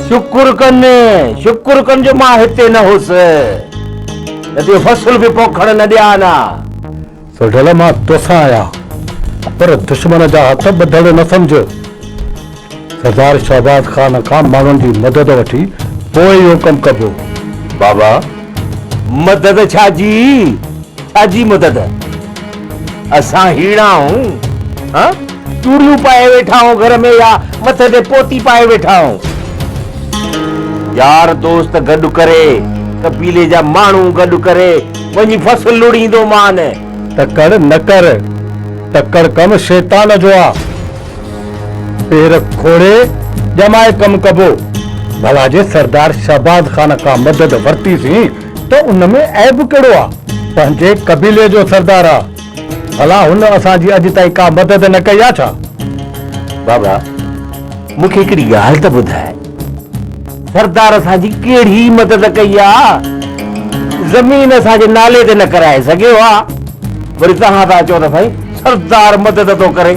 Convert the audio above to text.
शुक्र कन जो मां हिते न हुअसि न फसल बि पोखण न ॾिया न। सुढल मां तोसां आया पर दुश्मन जा हथ ॿधल न समझ। सरदार शहबाज खान खां माण्हुनि जी मदद वठी पोइ इहो कमु कबो। बाबा मदद छाजी मदद? असां हीणा आहियूं, चूड़ियूं पाए वेठा आहियूं घर में या मथे ते पोती पाए वेठा आहियूं। यार दोस्त गॾु करे, कबीले जा माण्हू गॾु करे वञी फसल लुड़ींदो मान। तकड़ न कर, तकड़ कम शैतान जो आ। पेर खोड़े जमाए कम कबो। भला जे सरदार शहबाज खान खां मदद वरतीसीं तो उनमें ऐब कहिड़ो आ? पंहिंजे कबीले जो सरदार आ। भला हुन असांजी अॼु ताईं का मदद न कई आ छा? बाबा मूंखे हिकिड़ी ॻाल्हि त ॿुधाए, सरदार असांजी कहिड़ी मदद कई आ? ज़मीन असांजे नाले ते न कराए सघियो आ, वरी तव्हां था चओ त साईं सरदार मदद थो करे।